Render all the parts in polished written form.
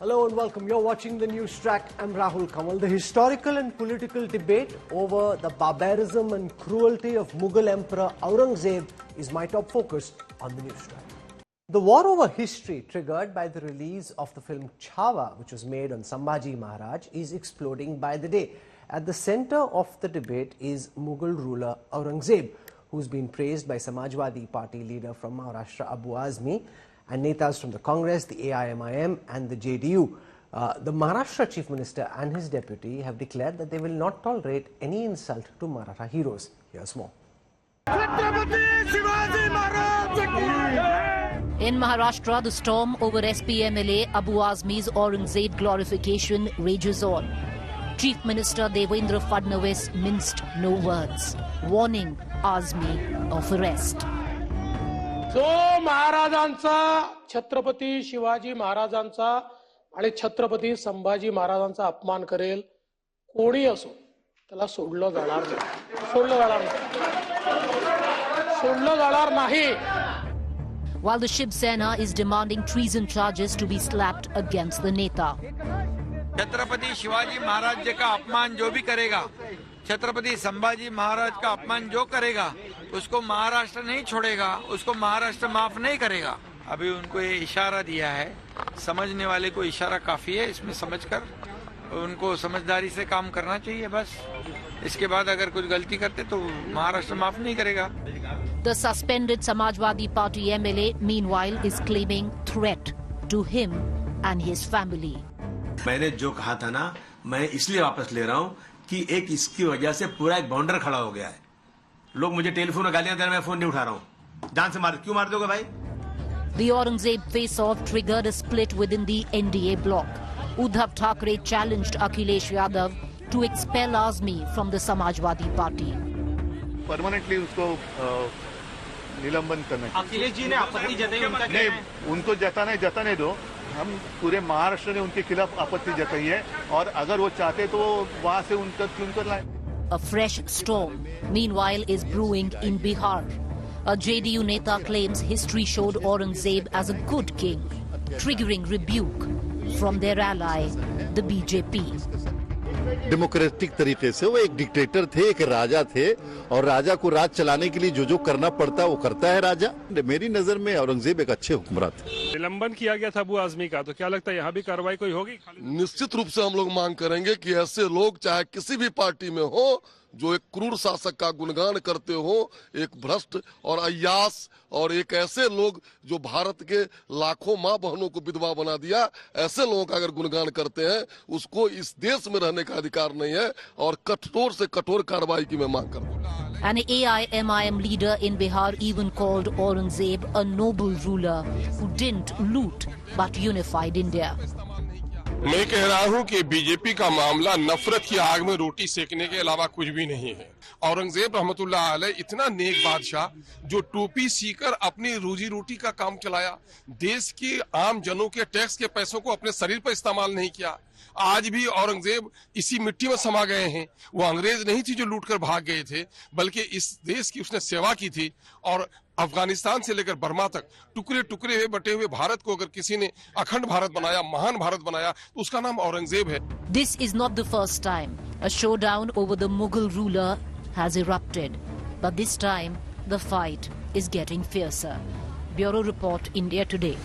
Hello and welcome. You're watching the news track. I'm Rahul. Kanwal. The historical and political debate over the barbarism and cruelty of Mughal Emperor Aurangzeb is my top focus on the news track. The war over history, triggered by the release of the film Chhawa, which was made on Sambhaji Maharaj, is exploding by the day. At the center of the debate is Mughal ruler Aurangzeb, who's been praised by Samajwadi Party leader from Maharashtra Abu Azmi, and netas from the Congress, the AIMIM and the JDU. The Maharashtra Chief Minister and his deputy have declared that they will not tolerate any insult to Maratha heroes. Here's more. In Maharashtra, the storm over SP-MLA Abu Azmi's Aurangzeb glorification rages on. Chief Minister Devendra Fadnavis minced no words, warning Azmi of arrest. जो महाराजांचा छत्रपती शिवाजी महाराजांचा आणि छत्रपती संभाजी महाराजांचा अपमान करेल कोणी असो त्याला सोडलं जाणार नाही. While the Shiv Sena is demanding treason charges to be slapped against the neta. Chhatrapati Shivaji Maharaj जी का अपमान जो भी करेगा, छत्रपति संभाजी महाराज का अपमान जो करेगा, उसको महाराष्ट्र नहीं छोड़ेगा, उसको महाराष्ट्र माफ नहीं करेगा. अभी उनको ये इशारा दिया है, समझने वाले को इशारा काफी है. इसमें समझकर उनको समझदारी से काम करना चाहिए. बस इसके बाद अगर कुछ गलती करते तो महाराष्ट्र माफ नहीं करेगा. The suspended Samajwadi Party MLA meanwhile is claiming threat to him and his family. मैंने जो कहा था ना, मैं इसलिए वापस ले रहा हूं कि एक इसकी वजह से पूरा एक बाउंडर खड़ा हो गया है. लोग मुझे टेलीफोन में गालियां दे रहे हैं, मैं फोन नहीं उठा रहा हूं. जान से क्यों मार दोगे भाई? The Aurangzeb face-off triggered a split within the NDA bloc. Uddhav Thackeray challenged Akhilesh Yadav to expel Azmi from the Samajwadi Party. Permanently उसको निलंबन करना. अखिलेश जी ने आपत्ति जताई, उनका नहीं, उनको जताने दो. हम पूरे महाराष्ट्र ने उनके खिलाफ आपत्ति जताई है और अगर वो चाहते तो वहां से उनका चुन कर लाए. A fresh storm, meanwhile, is brewing in Bihar. A JDU neta claims history showed Aurangzeb as a good king, triggering rebuke from their ally, the BJP. Democratic तरीके से वो एक डिक्टेटर थे, एक राजा थे, और राजा को राज चलाने के लिए जो करना पड़ता है वो करता है राजा. मेरी नजर में औरंगजेब एक अच्छे हुक्मरान थे. निलंबन किया गया था अबू आजमी का, तो क्या लगता है यहाँ भी कार्रवाई कोई होगी? निश्चित रूप से हम लोग मांग करेंगे कि ऐसे लोग चाहे किसी भी पार्टी में हो, जो एक क्रूर शासक का गुणगान करते हो, एक भ्रष्ट और अय्यास, और एक ऐसे लोग जो भारत के लाखों माँ बहनों को विधवा बना दिया, ऐसे लोगों का अगर गुणगान करते हैं, उसको इस देश में रहने का अधिकार नहीं है. और कठोर से कठोर कार्रवाई की मैं मांग करता हूँ. An AIMIM leader in Bihar even called Aurangzeb a noble ruler who didn't loot but unified India. मैं कह रहा हूं कि बीजेपी का मामला नफरत की आग में रोटी सेकने के अलावा कुछ भी नहीं है. औरंगजेब रहमतुल्लाह अलैह इतना नेक बादशाह जो टोपी सीकर अपनी रोजी रोटी का काम चलाया, देश के आम जनों के टैक्स के पैसों को अपने शरीर पर इस्तेमाल नहीं किया. आज भी औरंगजेब इसी मिट्टी में समा गए हैं. वो अंग्रेज नहीं थी जो लूटकर भाग गए थे, बल्कि इस देश की उसने सेवा की थी. और अफगानिस्तान से लेकर बर्मा तक टुकड़े टुकड़े हुए बटे हुए भारत को अगर किसी ने अखंड भारत बनाया, महान भारत बनाया, तो उसका नाम औरंगजेब है. This is not the first time a showdown over the Mughal ruler has erupted, but this time the fight is getting fiercer. Bureau Report, India Today.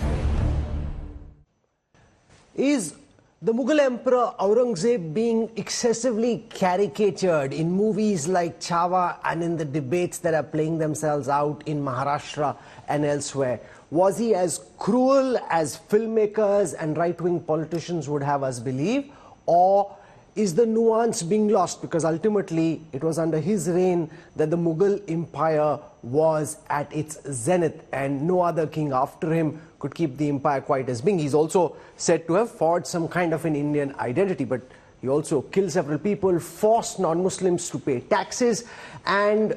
Is the Mughal Emperor Aurangzeb being excessively caricatured in movies like Chhawa and in the debates that are playing themselves out in Maharashtra and elsewhere? Was he as cruel as filmmakers and right-wing politicians would have us believe? Or is the nuance being lost? Because ultimately it was under his reign that the Mughal Empire was at its zenith, and no other king after him could keep the empire quite as big. He's also said to have forged some kind of an Indian identity, but he also killed several people, forced non-Muslims to pay taxes, and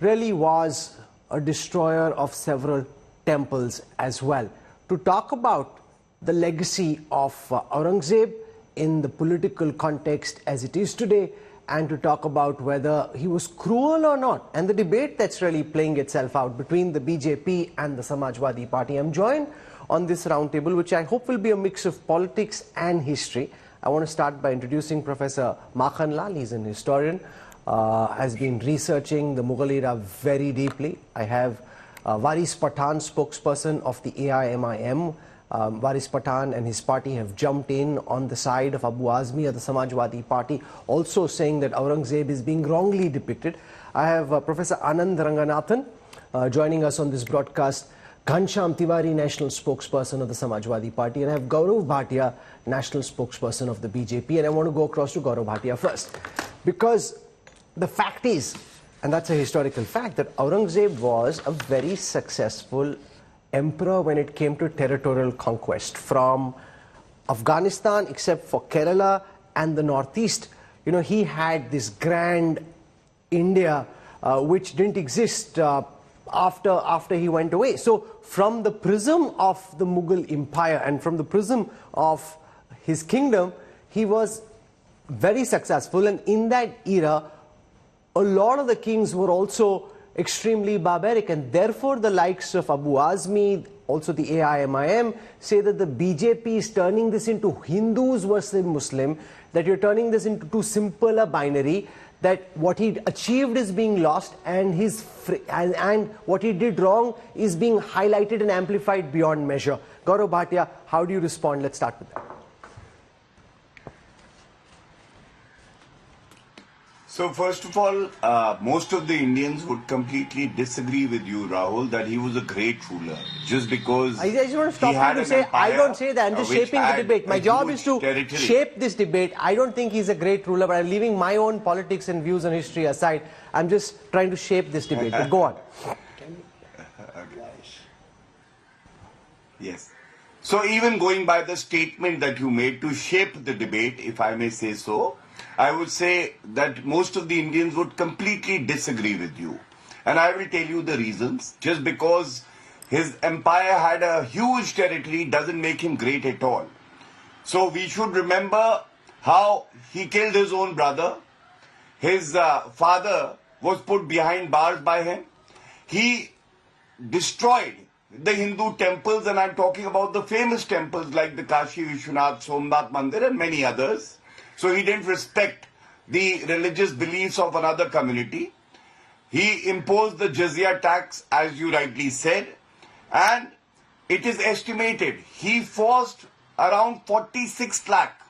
really was a destroyer of several temples as well. To talk about the legacy of Aurangzeb in the political context as it is today, and to talk about whether he was cruel or not, and the debate that's really playing itself out between the BJP and the Samajwadi Party. I'm joined on this roundtable, which I hope will be a mix of politics and history. I want to start by introducing Professor Makhanlal. He's an historian, has been researching the Mughal era very deeply. I have Waris Pathan, spokesperson of the AIMIM. Waris Pathan and his party have jumped in on the side of Abu Azmi of the Samajwadi Party, also saying that Aurangzeb is being wrongly depicted. I have Professor Anand Ranganathan joining us on this broadcast, Ghanshyam Tiwari, national spokesperson of the Samajwadi Party, and I have Gaurav Bhatia, national spokesperson of the BJP. And I want to go across to Gaurav Bhatia first, because the fact is, and that's a historical fact, that Aurangzeb was a very successful emperor when it came to territorial conquest. From Afghanistan, except for Kerala and the northeast, you know, he had this grand India which didn't exist after he went away. So from the prism of the Mughal Empire and from the prism of his kingdom, he was very successful, and in that era a lot of the kings were also extremely barbaric, and therefore the likes of Abu Azmi, also the AIMIM, say that the BJP is turning this into Hindus versus Muslim, that you're turning this into too simple a binary, that what he achieved is being lost and what he did wrong is being highlighted and amplified beyond measure. Gaurav Bhatia, how do you respond? Let's start with that. So first of all, most of the Indians would completely disagree with you, Rahul, that he was a great ruler. Just because I just want to stop you to say, I don't say that, I'm just shaping the debate. My job is to shape this debate. I don't think he's a great ruler, but I'm leaving my own politics and views on history aside. I'm just trying to shape this debate. But go on. Yes. So even going by the statement that you made to shape the debate, if I may say so, I would say that most of the Indians would completely disagree with you. And I will tell you the reasons. Just because his empire had a huge territory doesn't make him great at all. So we should remember how he killed his own brother. His father was put behind bars by him. He destroyed the Hindu temples, and I'm talking about the famous temples like the Kashi Vishwanath, Somnath Mandir and many others. So he didn't respect the religious beliefs of another community. He imposed the jizya tax, as you rightly said, and it is estimated he forced around 46 lakh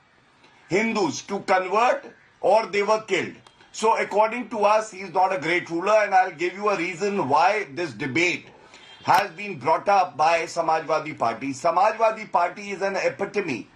Hindus to convert or they were killed. So according to us, he is not a great ruler, and I'll give you a reason why this debate has been brought up by Samajwadi Party. Samajwadi Party is an epitome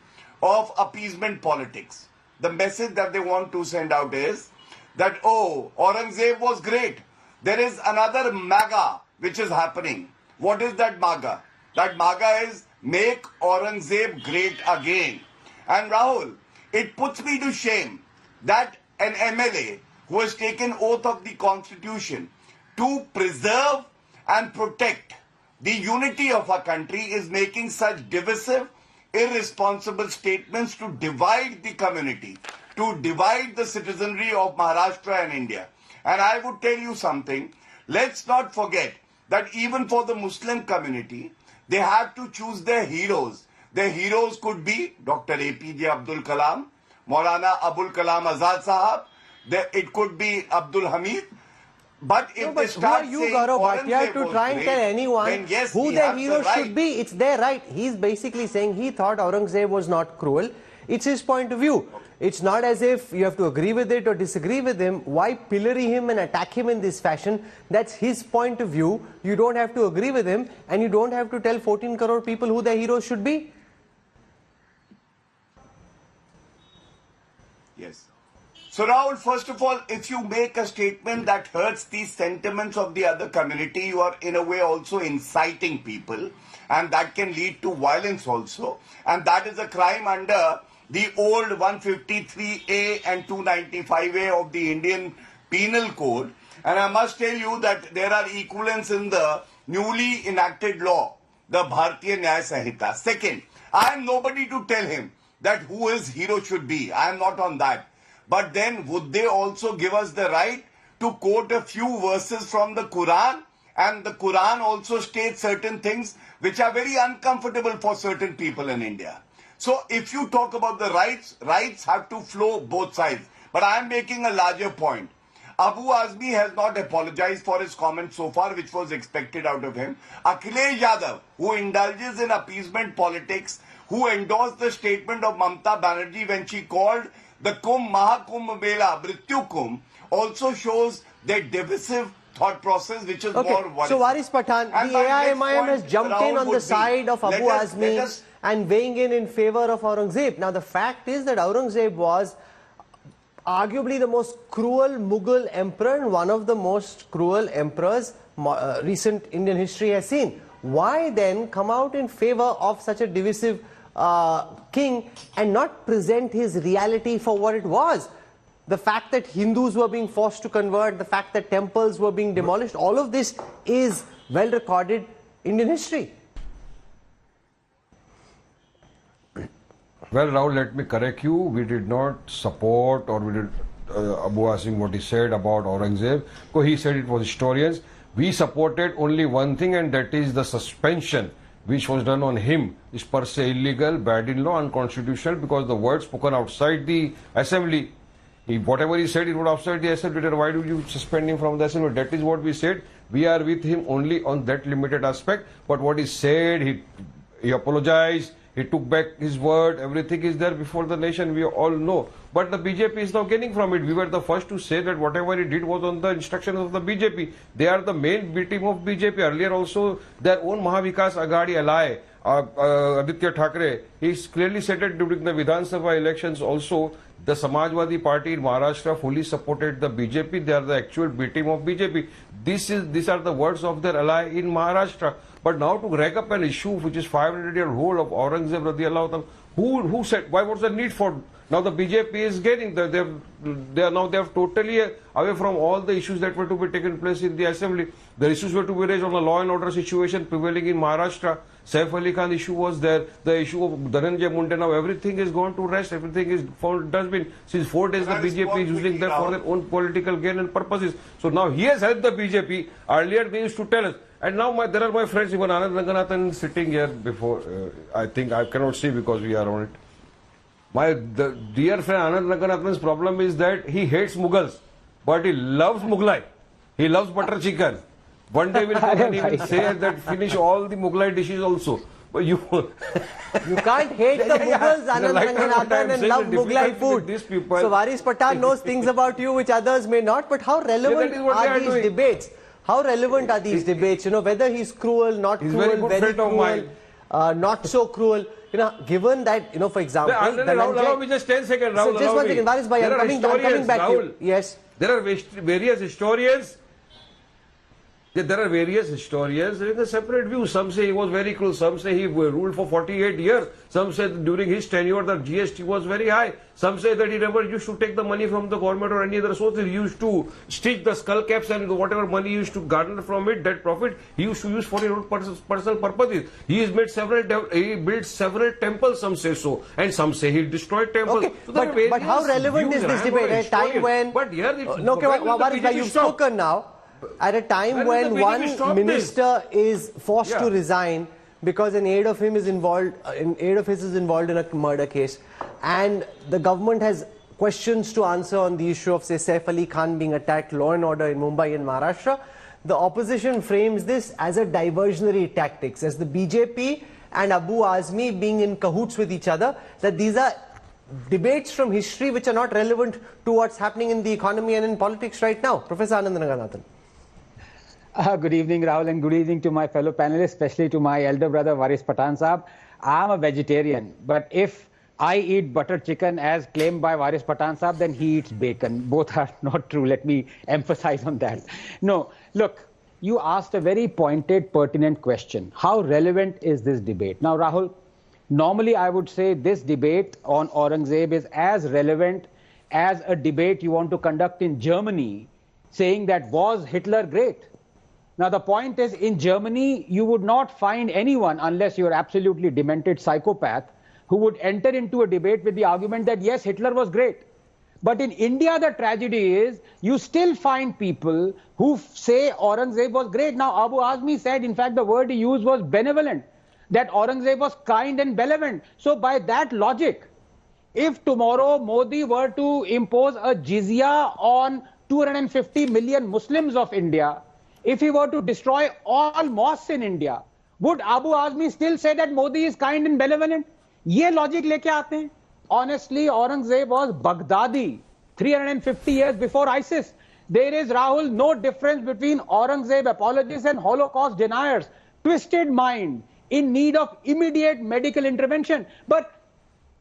of appeasement politics. The message that they want to send out is that, oh, Aurangzeb was great. There is another MAGA which is happening. What is that MAGA? That MAGA is Make Aurangzeb Great Again. And Rahul, it puts me to shame that an MLA who has taken oath of the Constitution to preserve and protect the unity of our country is making such divisive, irresponsible statements to divide the community, to divide the citizenry of Maharashtra and India. And I would tell you something, let's not forget that even for the Muslim community, they have to choose their heroes. Their heroes could be Dr. APJ Abdul Kalam, Maulana Abul Kalam Azad Sahab, it could be Abdul Hamid. But if they start who are you, Gaurav Bhatia, to try and tell anyone yes, who their hero should be? It's their right. He's basically saying he thought Aurangzeb was not cruel. It's his point of view. It's not as if you have to agree with it or disagree with him. Why pillory him and attack him in this fashion? That's his point of view. You don't have to agree with him, and you don't have to tell 14 crore people who their heroes should be. Yes. So Rahul, first of all, if you make a statement that hurts the sentiments of the other community, you are in a way also inciting people, and that can lead to violence also. And that is a crime under the old 153A and 295A of the Indian Penal Code. And I must tell you that there are equivalents in the newly enacted law, the Bharatiya Nyaya Sanhita. Second, I am nobody to tell him that who his hero should be. I am not on that. But then would they also give us the right to quote a few verses from the Quran And the Quran also states certain things which are very uncomfortable for certain people in India. So if you talk about the rights have to flow both sides. But I am making a larger point. Abu Azmi has not apologized for his comments so far, which was expected out of him. Akhilesh Yadav, who indulges in appeasement politics, who endorsed the statement of Mamta Banerjee when she called the Mahakumbh Mela Mrityu Kumbh, also shows their divisive thought process, which is more worrisome. So Waris Pathan, the AIMIM has jumped in on the side of Abu Azmi and weighing in favor of Aurangzeb. Now the fact is that Aurangzeb was arguably the most cruel Mughal emperor and one of the most cruel emperors recent Indian history has seen. Why then come out in favor of such a divisive king and not present his reality for what it was? The fact that Hindus were being forced to convert, the fact that temples were being demolished, all of this is well recorded Indian history. Well, Rahul, let me correct you. We did not support or we did Abu Azmi what he said about Aurangzeb. Because he said it was historians. We supported only one thing, and that is the suspension which was done on him is per se illegal, bad in law, unconstitutional, because the words spoken outside the assembly, whatever he said, it would outside the assembly. Why do you suspend him from the assembly? That is what we said. We are with him only on that limited aspect. But what he said, he apologized. He took back his word. Everything is there before the nation. We all know. But the BJP is now gaining from it. We were the first to say that whatever he did was on the instructions of the BJP. They are the main B team of BJP. Earlier also, their own Mahavikas Aghadi ally, Aditya Thackeray, he clearly said it during the Vidhan Sabha elections also. The Samajwadi Party in Maharashtra fully supported the BJP. They are the actual B team of BJP. These are the words of their ally in Maharashtra. But now to rag up an issue which is 500-year-old of Aurangzeb radiallahu ta'ala, who said, why was the need for? Now the BJP is getting, they have totally away from all the issues that were to be taken place in the assembly. The issues were to be raised on the law and order situation prevailing in Maharashtra. Saif Ali Khan issue was there. The issue of Dhananjay Munde, now everything is gone to rest. Everything is found dustbin. Since 4 days the BJP is using that for their own political gain and purposes. So now he has helped the BJP. Earlier they used to tell us. And now there are my friends, even Anand Ranganathan sitting here before. I think I cannot see because we are on it. The dear friend Anand Ranganathan's problem is that he hates Mughals, but he loves Mughlai. He loves butter chicken. One day we'll come and he will say that finish all the Mughlai dishes also. But you can't hate the Mughals, Anand Ranganathan, and love Mughlai food. So Waris Pathan knows things about you which others may not. But how relevant are these debates? How relevant are these debates? You know, whether he's cruel, not cruel, very cruel, not so cruel. You know, given that, you know, for example... Rahul, allow me just 10 seconds, Rahul. So just one second, Waris bhai, I'm coming back to you. Yes. There are various historians. There are various historians with a separate view. Some say he was very cruel. Some say he ruled for 48 years. Some say during his tenure the GST was very high. Some say that he never used to take the money from the government or any other source. He used to stitch the skull caps and whatever money he used to garner from it, that profit, he used to use for his own personal purposes. He has made he built several temples, some say so. And some say he destroyed temples. Okay, so but how relevant is this debate at a time when... But here, you've spoken now. At a time when one minister is forced to resign because an aide of his is involved in a murder case, and the government has questions to answer on the issue of, say, Saif Ali Khan being attacked, law and order in Mumbai and Maharashtra, the opposition frames this as a diversionary tactics, as the BJP and Abu Azmi being in cahoots with each other, that these are debates from history which are not relevant to what's happening in the economy and in politics right now. Professor Anand Ranganathan. Good evening, Rahul, and good evening to my fellow panelists, especially to my elder brother, Waris Pathan Saab. I'm a vegetarian, but if I eat butter chicken as claimed by Waris Pathan Saab, then he eats bacon. Both are not true. Let me emphasize on that. No, look, you asked a very pointed, pertinent question. How relevant is this debate? Now, Rahul, normally I would say this debate on Aurangzeb is as relevant as a debate you want to conduct in Germany, saying that was Hitler great? Now, the point is, in Germany, you would not find anyone, unless you're absolutely demented psychopath, who would enter into a debate with the argument that, yes, Hitler was great. But in India, the tragedy is you still find people who say Aurangzeb was great. Now, Abu Azmi said, in fact, the word he used was benevolent, that Aurangzeb was kind and benevolent. So by that logic, if tomorrow Modi were to impose a jizya on 250 million Muslims of India, if he were to destroy all mosques in India, would Abu Azmi still say that Modi is kind and benevolent? Ye logic leke aate hain. Honestly, Aurangzeb was Baghdadi 350 years before ISIS. There is, Rahul, no difference between Aurangzeb apologists and Holocaust deniers. Twisted mind, in need of immediate medical intervention. But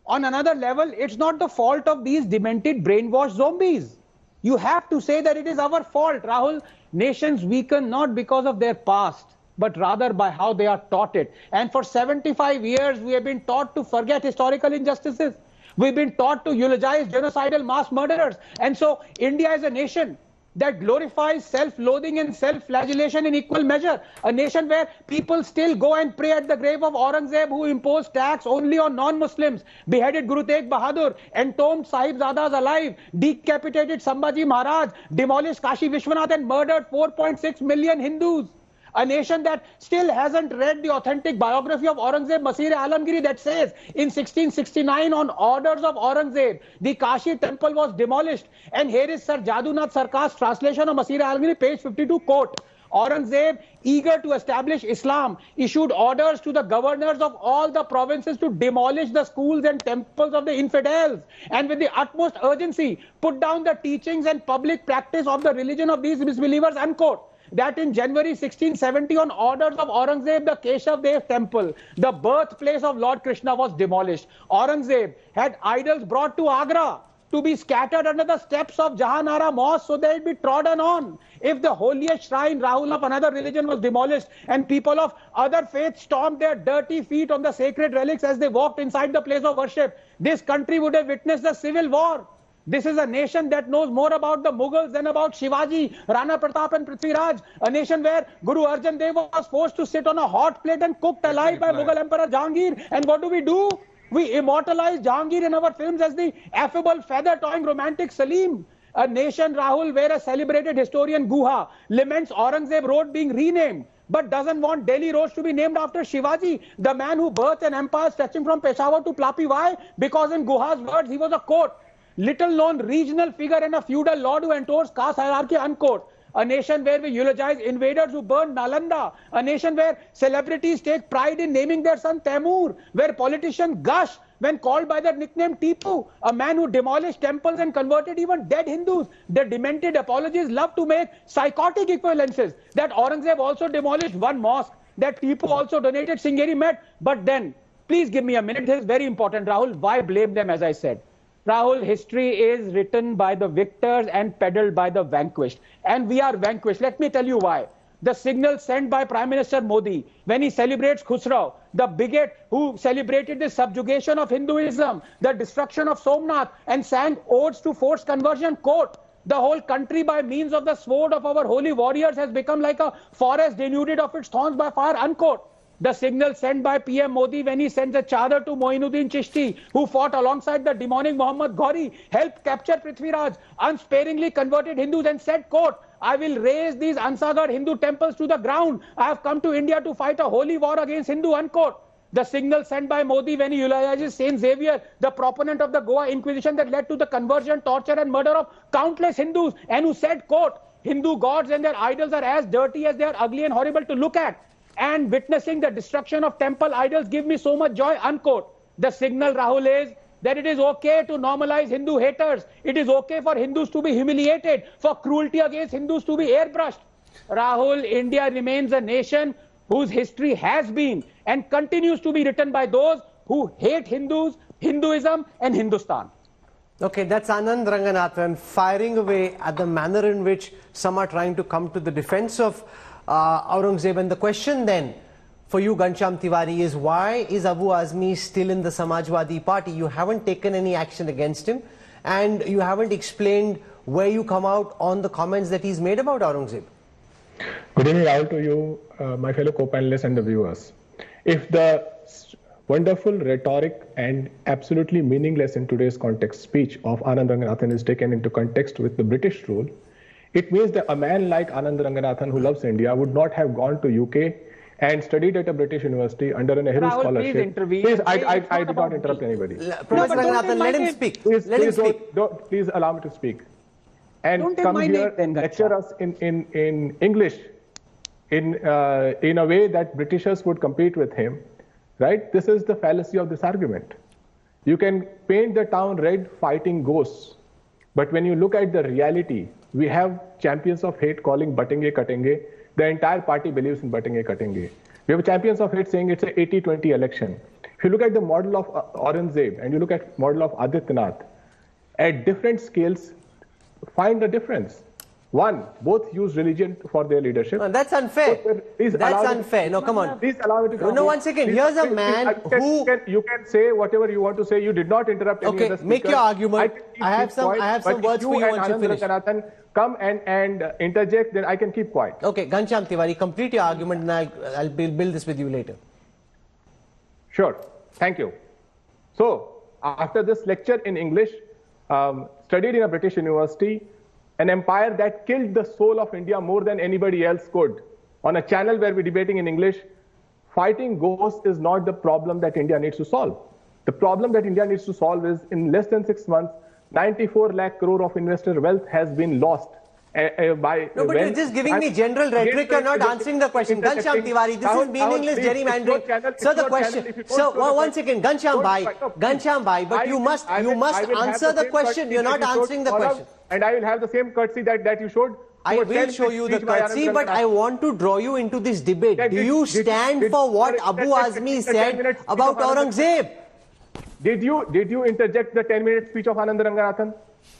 on another level, it's not the fault of these demented, brainwashed zombies. You have to say that it is our fault, Rahul. Nations weaken not because of their past, but rather by how they are taught it. And for 75 years, we have been taught to forget historical injustices. We've been taught to eulogize genocidal mass murderers. And so India is a nation that glorifies self-loathing and self-flagellation in equal measure. A nation where people still go and pray at the grave of Aurangzeb, who imposed tax only on non-Muslims, beheaded Guru Tegh Bahadur, entombed Sahibzadas alive, decapitated Sambhaji Maharaj, demolished Kashi Vishwanath and murdered 4.6 million Hindus. A nation that still hasn't read the authentic biography of Aurangzeb, Masir-e-Alamgiri, that says in 1669 on orders of Aurangzeb, the Kashi temple was demolished. And here is Sir Jadunath Sarkar's translation of Masir-e-Alamgiri, page 52, quote, Aurangzeb, eager to establish Islam, issued orders to the governors of all the provinces to demolish the schools and temples of the infidels, and with the utmost urgency, put down the teachings and public practice of the religion of these misbelievers, unquote. That in January 1670, on orders of Aurangzeb, the Keshav Dev temple, the birthplace of Lord Krishna, was demolished. Aurangzeb had idols brought to Agra to be scattered under the steps of Jahanara Mosque so they'd be trodden on. If the holiest shrine, Rahul, of another religion was demolished and people of other faiths stomped their dirty feet on the sacred relics as they walked inside the place of worship, this country would have witnessed a civil war. This is a nation that knows more about the Mughals than about Shivaji, Rana Pratap and Prithviraj. A nation where Guru Arjan Dev was forced to sit on a hot plate and cooked alive by Mughal Emperor Jahangir. And what do? We immortalize Jahangir in our films as the affable, feather-toying romantic Salim. A nation, Rahul, where a celebrated historian Guha laments Aurangzeb Road being renamed, but doesn't want Delhi roads to be named after Shivaji, the man who birthed an empire stretching from Peshawar to Plapi. Why? Because in Guha's words, he was a, quote, little-known regional figure and a feudal lord who endorsed caste hierarchy, unquote. A nation where we eulogize invaders who burned Nalanda. A nation where celebrities take pride in naming their son Taimur. Where politicians gush when called by their nickname Tipu, a man who demolished temples and converted even dead Hindus. The demented apologists love to make psychotic equivalences. That Aurangzeb also demolished one mosque. That Tipu also donated Singeri Met. But then, please give me a minute. This is very important, Rahul. Why blame them, as I said? Rahul, history is written by the victors and peddled by the vanquished. And we are vanquished. Let me tell you why. The signal sent by Prime Minister Modi when he celebrates Khusrau, the bigot who celebrated the subjugation of Hinduism, the destruction of Somnath, and sang odes to forced conversion, quote, the whole country by means of the sword of our holy warriors has become like a forest denuded of its thorns by fire, unquote. The signal sent by PM Modi when he sends a chadar to Moinuddin Chishti, who fought alongside the demonic Muhammad Ghori, helped capture Prithviraj, unsparingly converted Hindus and said, quote, I will raise these Ansagar Hindu temples to the ground. I have come to India to fight a holy war against Hindu, unquote. The signal sent by Modi when he eulogizes Saint Xavier, the proponent of the Goa Inquisition that led to the conversion, torture and murder of countless Hindus, and who said, quote, Hindu gods and their idols are as dirty as they are ugly and horrible to look at. And witnessing the destruction of temple idols give me so much joy, unquote. The signal, Rahul, is that it is okay to normalize Hindu haters. It is okay for Hindus to be humiliated, for cruelty against Hindus to be airbrushed. Rahul, India remains a nation whose history has been and continues to be written by those who hate Hindus, Hinduism and Hindustan. Okay, that's Anand Ranganathan firing away at the manner in which some are trying to come to the defense of Aurangzeb. And the question then for you, Ghanshyam Tiwari, is why is Abu Azmi still in the Samajwadi Party? You haven't taken any action against him and you haven't explained where you come out on the comments that he's made about Aurangzeb. Good evening, Rahul, to you, my fellow co-panelists and the viewers. If the wonderful rhetoric and absolutely meaningless in today's context speech of Anand Ranganathan is taken into context with the British rule, it means that a man like Anand Ranganathan who loves India would not have gone to UK and studied at a British university under an Nehru Rahul, scholarship. please intervene. Please, I did not interrupt anybody. Professor Ranganathan, let him speak. Please allow me to speak. And Don't come take my here name, then, lecture us in English in a way that Britishers would compete with him. Right? This is the fallacy of this argument. You can paint the town red fighting ghosts, but when you look at the reality, we have champions of hate calling Batenge Katenge. The entire party believes in Batenge Katenge. We have champions of hate saying it's an 80-20 election. If you look at the model of Aurangzeb and you look at model of Adityanath, at different scales, find the difference. One, both use religion for their leadership. No, that's unfair. That's unfair. No, come on. Please allow me to complete. No, 1 second. Here's a man who... You can say whatever you want to say. You did not interrupt any of the speakers. Make your argument. I have some words for you once you finish. Ranganathan come and interject, then I can keep quiet. Okay, Ghanshyam Tiwari, complete your argument and I'll build this with you later. Sure. Thank you. So, after this lecture in English, studied in a British university, an empire that killed the soul of India more than anybody else could. On a channel where we're debating in English, fighting ghosts is not the problem that India needs to solve. The problem that India needs to solve is in less than 6 months, 94 lakh crore of investor wealth has been lost. But you're just giving me general rhetoric, you're not answering the question. Ghanshyam Tiwari, this is meaningless gerrymandering. So the question, so 1 second, Ghanshyam Bhai, but you must answer the question, you're not answering the question. And I will have the same courtesy that you showed. I will show you the courtesy, but I want to draw you into this debate. Do you stand for what Abu Azmi said about Aurangzeb? Did you interject the 10-minute speech of Anand Ranganathan?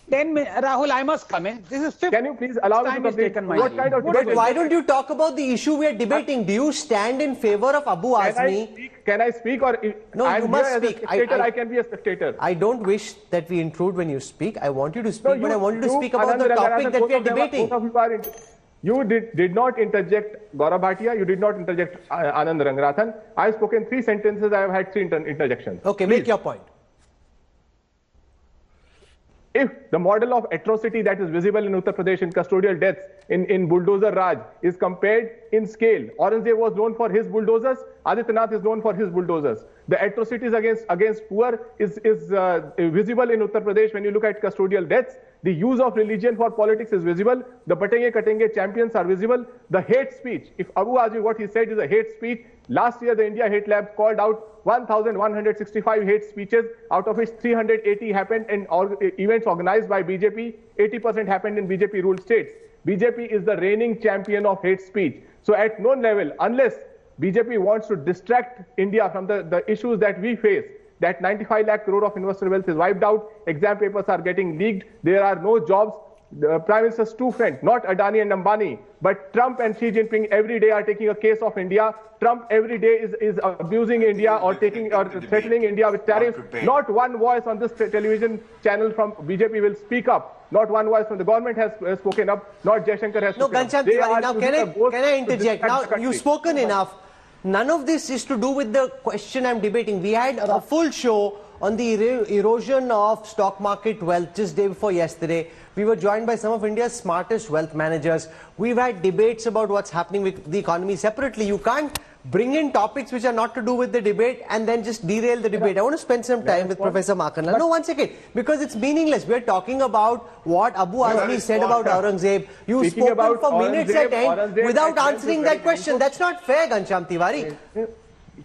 10 minutes, Rahul, I must come in. This is fifth. Can you please allow me to complete? What kind of debate? But why don't you talk about the issue we are debating? Do you stand in favor of Abu Azmi? Can I speak or no? You must speak. I can be a spectator. I don't wish that we intrude when you speak. I want you to speak, but I want you to speak about the topic that we are debating. You did not interject Gaurav Bhatia. You did not interject Anand Ranganathan. I have spoken 3 sentences. I have had 3 interjections. Okay, make your point. If the model of atrocity that is visible in Uttar Pradesh in custodial deaths, in bulldozer Raj, is compared in scale, Aurangzeb was known for his bulldozers, Adityanath is known for his bulldozers. The atrocities against poor is visible in Uttar Pradesh when you look at custodial deaths. The use of religion for politics is visible. The Batenge Katenge champions are visible. The hate speech, if Abu Azmi, what he said is a hate speech. Last year, the India Hate Lab called out 1,165 hate speeches, out of which 380 happened in events organized by BJP. 80% happened in BJP-ruled states. BJP is the reigning champion of hate speech. So at no level, unless BJP wants to distract India from the issues that we face, that 95 lakh crore of investor wealth is wiped out, exam papers are getting leaked, there are no jobs. The Prime Minister's 2 friends, not Adani and Ambani, but Trump and Xi Jinping every day are taking a case of India. Trump every day is abusing India or threatening India with tariffs. Not one voice on this television channel from BJP will speak up. Not one voice from the government has spoken up. Not Jaishankar has spoken up. No, Ghanshyam Tiwari, now can I interject? Now you've spoken enough. None of this is to do with the question I'm debating. We had a full show on the erosion of stock market wealth just day before yesterday. We were joined by some of India's smartest wealth managers. We've had debates about what's happening with the economy separately. You can't bring in topics which are not to do with the debate and then just derail the debate. I want to spend some time with Professor Makanlal. No, 1 second, because it's meaningless. We're talking about what Abu Azmi said about Aurangzeb. You've spoken for minutes at end without answering that question. That's not fair, Ghanshyam Tiwari.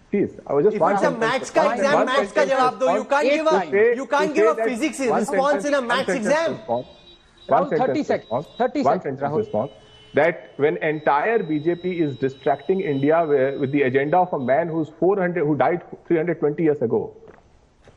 Please, I was just if it's a maths ka exam, maths ka jawab do. You can't give a physics response in a maths exam. 30 seconds, Rahul. That when entire BJP is distracting India with the agenda of a man who died 320 years ago,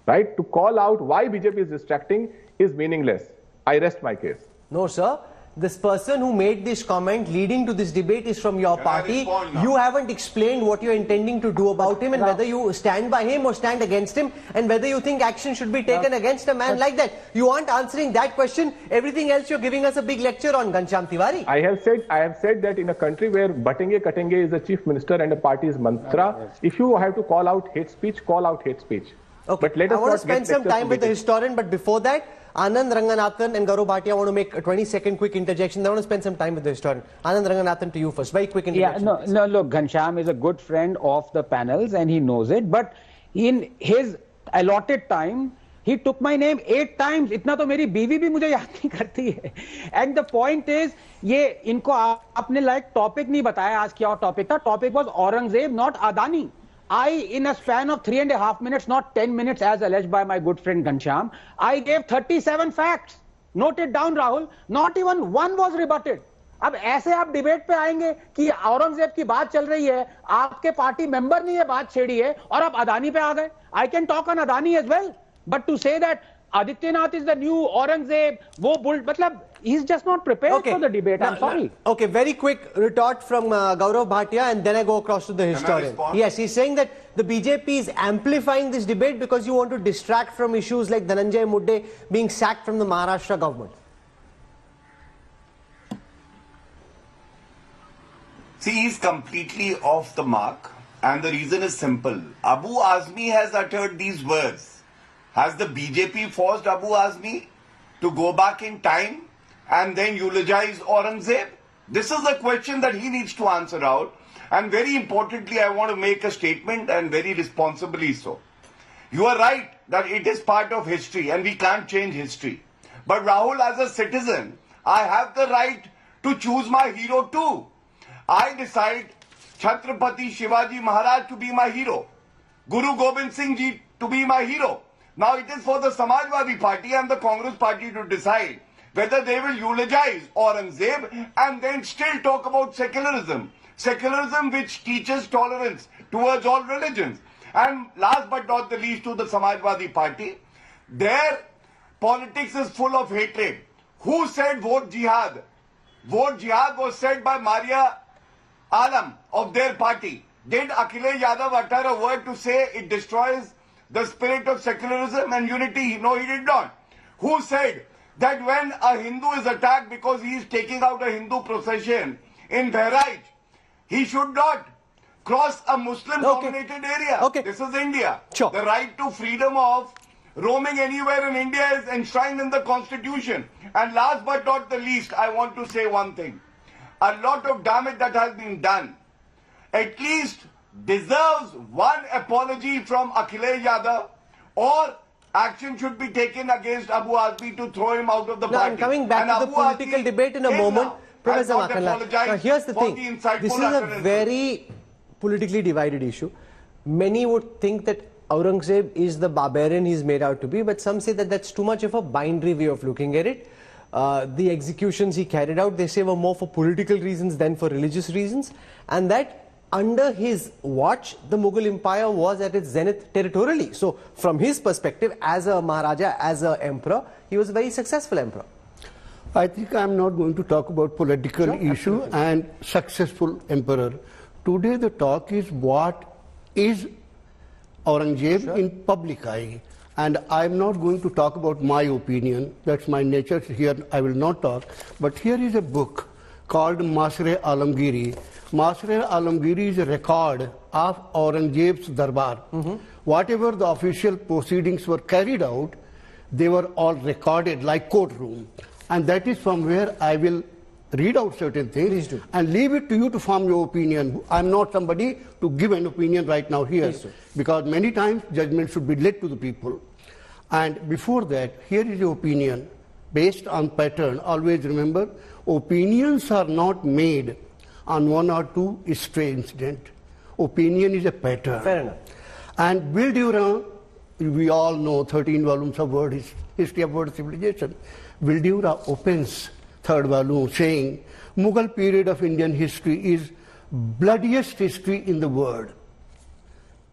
right? To call out why BJP is distracting is meaningless. I rest my case. No, sir. this person who made this comment leading to this debate is from your party. You haven't explained what you're intending to do about him and whether you stand by him or stand against him and whether you think action should be taken against a man like that. You aren't answering that question. Everything else you're giving us a big lecture on, Ghanshyam Tiwari. I have said that in a country where Batenge Katenge is the chief minister and a party's mantra, if you have to call out hate speech, call out hate speech. Okay. But let us I want to spend some time with the historian, but before that, Anand Ranganathan and Gaurav Bhatia, I want to make a 20-second quick interjection. I want to spend some time with the historian. Anand Ranganathan, to you first. Very quick interjection. Yeah, no, look, Ghanshyam is a good friend of the panels and he knows it. But in his allotted time, he took my name 8 times. इतना तो मेरी बीवी भी मुझे याद नहीं करती है. And the point is, ये इनको आपने like topic नहीं बताया आज क्या topic था. Topic was Aurangzeb, not Adani. In a span of 3.5 minutes, not 10 minutes as alleged by my good friend Ghanshyam, I gave 37 facts. Note it down, Rahul. Not even one was rebutted. अब ऐसे आप debate पे आएंगे कि औरंगजेब की बात चल रही है, आपके पार्टी मेंबर ने ये बात छेड़ी है और आप अदानी पे आ गए. I can talk on Adani as well. But to say that Adityanath is the new Aurangzeb, wo bull, matlab, he's just not prepared for the debate. I'm sorry. Okay, very quick retort from Gaurav Bhatia and then I go across to the historian. Yes, he's saying that the BJP is amplifying this debate because you want to distract from issues like Dhananjay Mudde being sacked from the Maharashtra government. See, he's completely off the mark and the reason is simple. Abu Azmi has uttered these words. Has the BJP forced Abu Azmi to go back in time and then eulogize Aurangzeb? This is the question that he needs to answer out. And very importantly, I want to make a statement and very responsibly so. You are right that it is part of history and we can't change history. But Rahul, as a citizen, I have the right to choose my hero too. I decide Chhatrapati Shivaji Maharaj to be my hero. Guru Gobind Singh Ji to be my hero. Now it is for the Samajwadi Party and the Congress Party to decide whether they will eulogize Aurangzeb and then still talk about secularism. Secularism which teaches tolerance towards all religions. And last but not the least to the Samajwadi Party, their politics is full of hatred. Who said vote jihad? Vote jihad was said by Maria Alam of their party. Did Akhilesh Yadav utter a word to say it destroys the spirit of secularism and unity? No, he did not. Who said that when a Hindu is attacked because he is taking out a Hindu procession in Bahrain, he should not cross a Muslim-dominated area? This is India. Sure. The right to freedom of roaming anywhere in India is enshrined in the constitution. And last but not the least, I want to say one thing. A lot of damage that has been done at least deserves one apology from Akhilesh Yadav, or action should be taken against Abu Azmi to throw him out of the party. I'm coming back to the political debate in a moment. Professor Makhanlal, now here's the thing. This is a very politically divided issue. Many would think that Aurangzeb is the barbarian he's made out to be, but some say that that's too much of a binary way of looking at it. The executions he carried out, they say, were more for political reasons than for religious reasons, and that under his watch, the Mughal Empire was at its zenith territorially. So, from his perspective, as a Maharaja, as an emperor, he was a very successful emperor. I think I am not going to talk about political issue and successful emperor. Today the talk is what is Aurangzeb in public eye. And I am not going to talk about my opinion. That's my nature. Here I will not talk. But here is a book called Masr-e-Alamgiri. Masr-e-Alamgiri is a record of Aurangzeb's Darbar. Whatever the official proceedings were carried out, they were all recorded like courtroom. And that is from where I will read out certain things and leave it to you to form your opinion. I'm not somebody to give an opinion right now here, because many times judgment should be led to the people. And before that, here is your opinion based on pattern. Always remember, opinions are not made on one or two stray incidents. Opinion is a pattern. Fair enough. And Bill Durand, we all know 13 volumes of history of world civilization. Bill Durand opens third volume saying Mughal period of Indian history is bloodiest history in the world.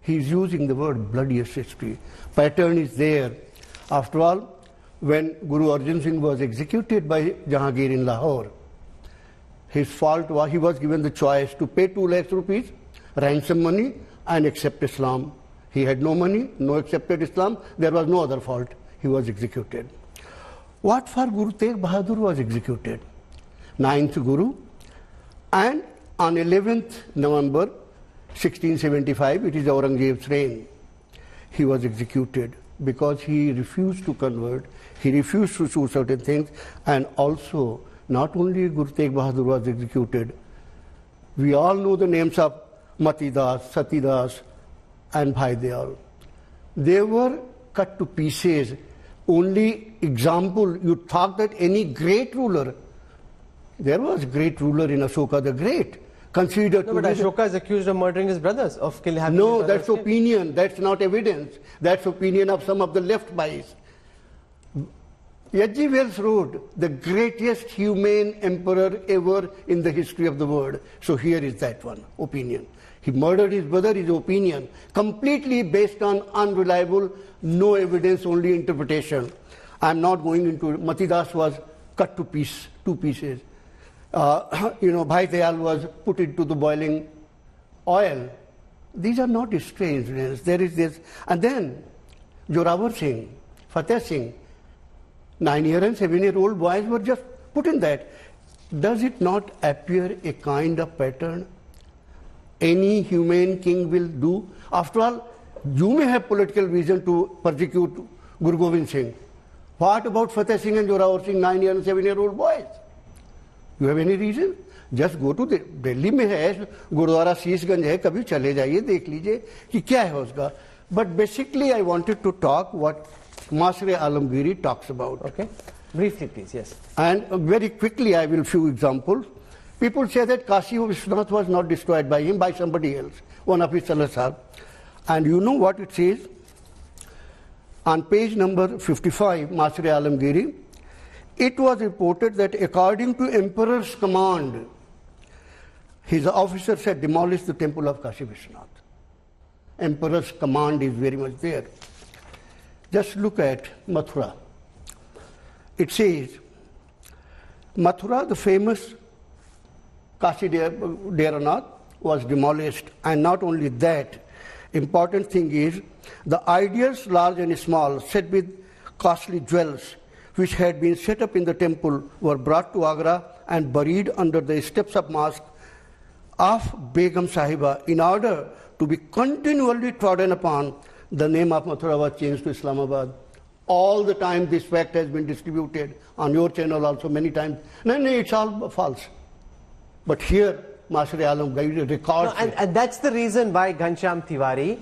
He is using the word bloodiest history. Pattern is there. After all, when Guru Arjan Singh was executed by Jahangir in Lahore, his fault was he was given the choice to pay 2 lakhs rupees ransom money and accept Islam. He had no money, no accepted Islam. There was no other fault. He was executed. What for Guru Tegh Bahadur was executed? 9th Guru, and on 11th November 1675, it is Aurangzeb's reign, he was executed because he refused to convert, he refused to do certain things, and also not only Guru Tegh Bahadur was executed, we all know the names of Matidas, Satidas and Bhai Dayal. They were cut to pieces. Only example, you thought that any great ruler, there was a great ruler in Ashoka the Great, considered no, but Ashoka is accused of murdering his brothers, of killing his No, that's opinion, that's not evidence. That's opinion of some of the left bias. Yaji Wells wrote, the greatest humane emperor ever in the history of the world. So here is that one, opinion. He murdered his brother, his opinion, completely based on unreliable, no evidence, only interpretation. I'm not going into it. Matidas was cut to two pieces. Bhai Dayal was put into the boiling oil. These are not strange incidents. There is this. And then Jorawar Singh, Fateh Singh, 9-year and 7-year-old boys were just put in that. Does it not appear a kind of pattern any humane king will do? After all, you may have political reason to persecute Guru Gobind Singh. What about Fateh Singh and Jorawar Singh, 9-year and 7-year-old boys? You have any reason? Just go to Delhi में है गुरुद्वारा शीशगंज है, कभी चले जाइए देख लीजिए कि क्या है उसका. But basically I wanted to talk what Masre Alamgiri talks about. Okay, briefly please. Yes. And very quickly I will few examples. People say that Kashi Vishwanath was not destroyed by him, by somebody else, one of his Salasar. And you know what it says? On page number 55, Masre Alamgiri, it was reported that according to Emperor's command, his officers had demolished the temple of Kashi Vishwanath. Emperor's command is very much there. Just look at Mathura. It says, Mathura, the famous Kashi Dharanath, was demolished. And not only that, important thing is, the idols, large and small, set with costly jewels, which had been set up in the temple, were brought to Agra and buried under the steps of mosque of Begum Sahiba. In order to be continually trodden upon, the name of Mathura was changed to Islamabad. All the time this fact has been distributed on your channel also many times. No, it's all false. But here, Masre Alam records. And that's the reason why Ghanshyam Tiwari,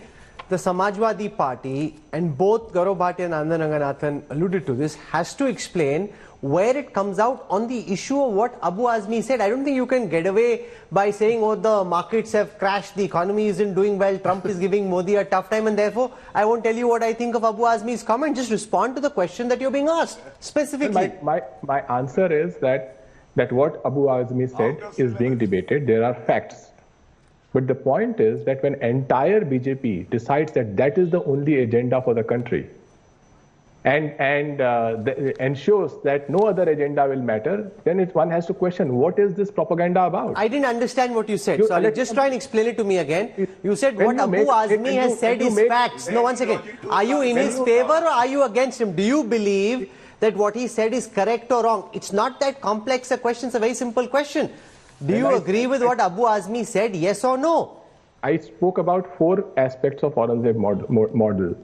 the Samajwadi Party, and both Gaurav Bhatia and Anand Ranganathan alluded to this, has to explain where it comes out on the issue of what Abu Azmi said. I don't think you can get away by saying, oh, the markets have crashed, the economy isn't doing well, Trump is giving Modi a tough time, and therefore I won't tell you what I think of Abu Azmi's comment. Just respond to the question that you're being asked, specifically. My answer is that what Abu Azmi said is being debated. There are facts. But the point is that when entire BJP decides that that is the only agenda for the country, and ensures that no other agenda will matter, then one has to question, what is this propaganda about? I didn't understand what you said, so I'll just try and explain it to me again. You said what Abu Azmi has said is facts. No, once again, are you in his favor or are you against him? Do you believe that what he said is correct or wrong? It's not that complex a question, it's a very simple question. Do you agree with what Abu Azmi said, yes or no? I spoke about 4 aspects of Aurangzeb model.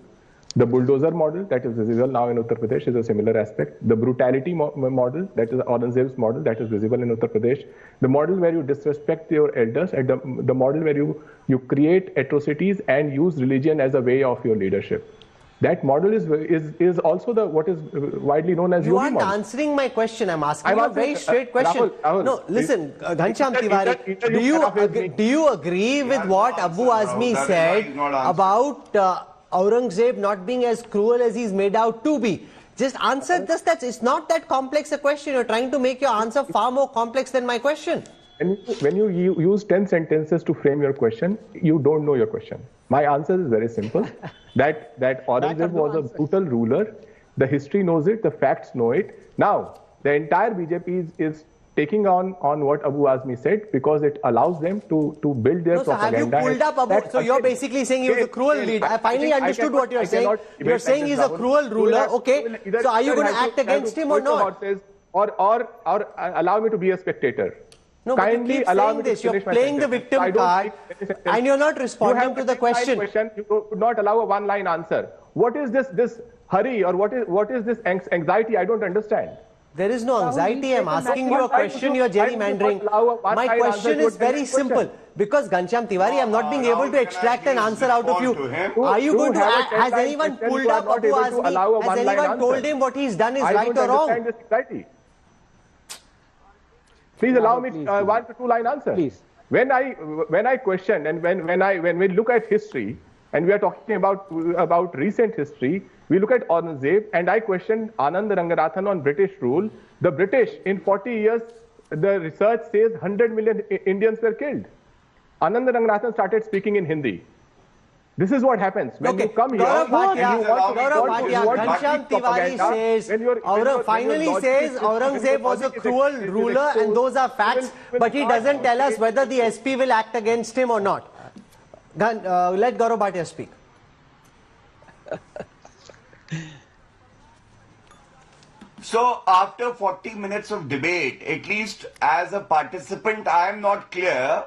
The bulldozer model that is visible now in Uttar Pradesh is a similar aspect. The brutality model, that is Aurangzeb's model, that is visible in Uttar Pradesh. The model where you disrespect your elders, and the model where you create atrocities and use religion as a way of your leadership. That model is also what is widely known as You aren't answering my question. I'm asking you a very straight question. Rahul, no, listen, Ghanshyam Tiwari, do you agree with what Abu Azmi said about Aurangzeb not being as cruel as he's made out to be? Just answer just that. It's not that complex a question. You're trying to make your answer far more complex than my question. When you use 10 sentences to frame your question, you don't know your question. My answer is very simple. that Aurangzeb was a brutal ruler. The history knows it, the facts know it. Now, the entire BJP is taking on what Abu Azmi said because it allows them to build their propaganda. Have you pulled up Abu? So you're basically saying he was a cruel leader. I finally understood what you're saying. You're saying he's a cruel ruler. Okay. So are you going to act against him or not? Or allow me to be a spectator. No, kindly but allow me this. to finish You're playing the victim card and you're not responding to the question. You would not allow a one-line answer. What is this hurry or what is this anxiety? I don't understand. There is no anxiety. I'm asking you a question. You're gerrymandering. My question is very simple. Because Ghanshyam Tiwari, I'm not being able to extract an answer out of you. Are you going to act? Has anyone pulled up Abu Azmi? Has anyone told him what he's done is right or wrong? Please allow me 1 to 2 line answer. Please. When I question and when we look at history and we are talking about recent history, we look at Aurangzeb and I question Anand Ranganathan on British rule. The British in 40 years, the research says 100 million Indians were killed. Anand Ranganathan started speaking in Hindi. This is what happens when you come here. Ghanshyam Tiwari says, finally says Aurangzeb was a cruel ruler and those are facts, but he doesn't tell us whether the SP will act against him or not. Let Gaurav Bhatia speak. So after 40 minutes of debate, at least as a participant, I am not clear.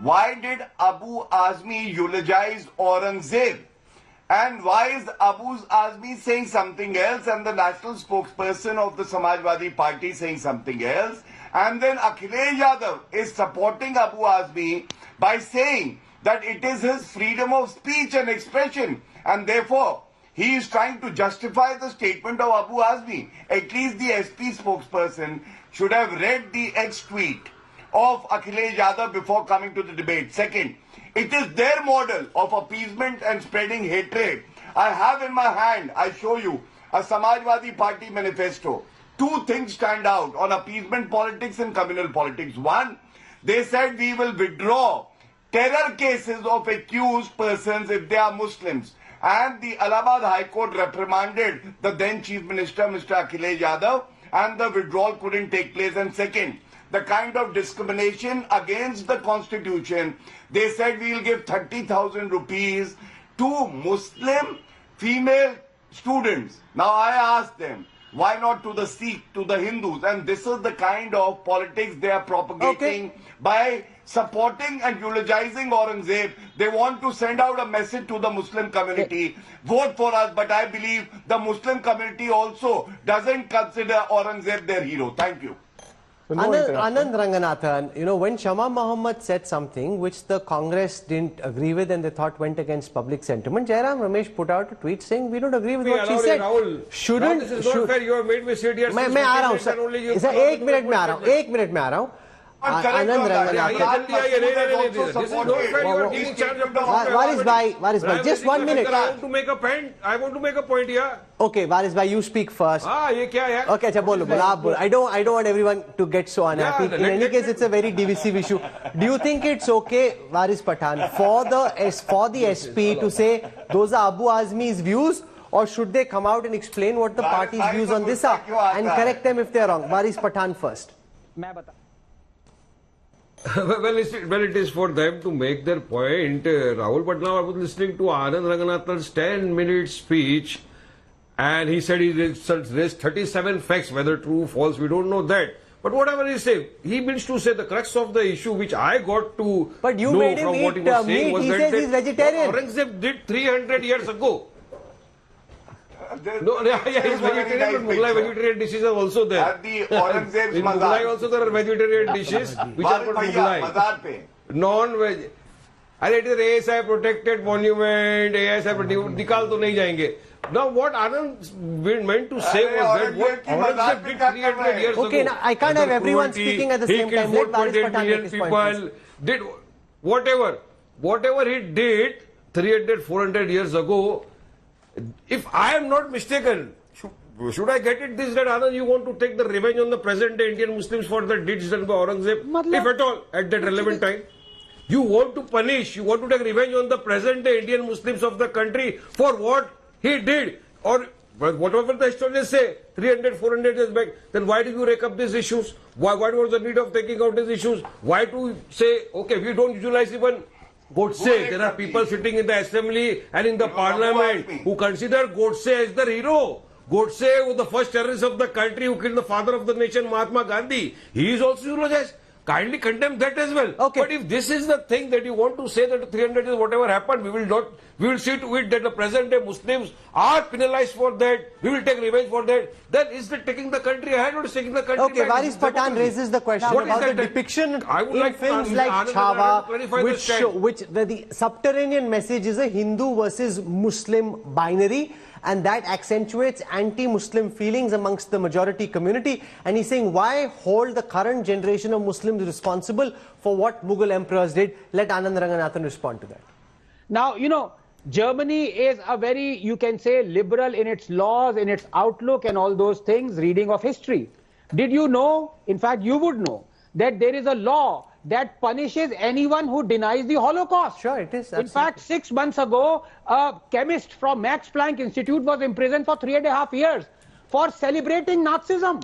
Why did Abu Azmi eulogize Aurangzeb? And why is Abu Azmi saying something else and the national spokesperson of the Samajwadi Party saying something else? And then Akhilesh Yadav is supporting Abu Azmi by saying that it is his freedom of speech and expression and therefore he is trying to justify the statement of Abu Azmi. At least the SP spokesperson should have read the ex-tweet of Akhilesh Yadav before coming to the debate. Second, it is their model of appeasement and spreading hatred. I have in my hand, I show you, a Samajwadi Party manifesto. 2 things stand out on appeasement politics and communal politics. One, they said we will withdraw terror cases of accused persons if they are Muslims. And the Allahabad High Court reprimanded the then Chief Minister, Mr. Akhilesh Yadav, and the withdrawal couldn't take place. And second, the kind of discrimination against the constitution, they said we will give 30,000 rupees to Muslim female students. Now I ask them, why not to the Sikh, to the Hindus? And this is the kind of politics they are propagating by supporting and eulogizing Aurangzeb. They want to send out a message to the Muslim community. Vote for us, but I believe the Muslim community also doesn't consider Aurangzeb their hero. Thank you. Anand Ranganathan, you know, when Shama Mohammed said something which the Congress didn't agree with and they thought went against public sentiment, Jairam Ramesh put out a tweet saying we don't agree with what she said. Rahul, shouldn't... This is not fair. You have made me sit here. मैं आ रहा हूँ sir, 1 minute में आ रहा हूँ, 1 minute में आ रहा हूँ. Anand Ranganathan. Varis bhai, just 1 minute. I want to make a point. I want to make a point here. Okay, Varis bhai, you speak first. ये क्या है? Okay, अच्छा बोलो, आप बोलो. I don't want everyone to get so unhappy. In any case, it's a very divisive issue. Do you think it's okay, Varis Pathan, for the SP to say those are Abu Azmi's views? Or should they come out and explain what the party's views on this are and correct them if they're wrong? Varis Pathan first. Well, it is for them to make their point, Rahul. But now I was listening to Anand Ranganathan's 10-minute speech, and he said he raised 37 facts, whether true or false, we don't know that. But whatever he said, he means to say the crux of the issue, which I got to but you know made him from what he was saying, was he that says he's vegetarian. Aurangzeb did 300 years ago. No, he's vegetarian, but Mughal vegetarian dishes are also there. At the Aurangzeb's in Mughal also there are vegetarian dishes which are called Mughal. Non-veg. And it is ASI protected monument, ASI nikal to nahi jayenge. Now what Anand meant to say was that what Aurangzeb did 300 years ago. Okay, now I can't have everyone speaking at the same time. Let Varis Pathan make his point. Did whatever he did 300, 400 years ago. If I am not mistaken, should I get it this that Anand, you want to take the revenge on the present day Indian Muslims for the deeds done by Aurangzeb, if at all, at that relevant time? You want to punish, you want to take revenge on the present day Indian Muslims of the country for what he did, or But whatever the historians say, 300, 400 years back, then why do you rake up these issues? Why was the need of taking out these issues? Why to say, okay, we don't visualize even Godse? There are people sitting in the assembly and in the parliament who consider Godse as the hero. Godse was the first terrorist of the country who killed the father of the nation, Mahatma Gandhi. He is also eulogized. Kindly condemn that as well. Okay. But if this is the thing that you want to say that 300 is whatever happened, we will see to it that the present day Muslims are penalized for that. We will take revenge for that. Then is it taking the country ahead or is taking the country back? Varis Patan raises the question about the depiction in films like Chhawa, which the subterranean message is a Hindu versus Muslim binary. And that accentuates anti-Muslim feelings amongst the majority community. And he's saying, why hold the current generation of Muslims responsible for what Mughal emperors did? Let Anand Ranganathan respond to that. Now, you know, Germany is a very, you can say, liberal in its laws, in its outlook and all those things, reading of history. Did you know, in fact, you would know, that there is a law that punishes anyone who denies the Holocaust. Sure, it is. Absolutely. In fact, 6 months ago, a chemist from Max Planck Institute was imprisoned for 3.5 years for celebrating Nazism.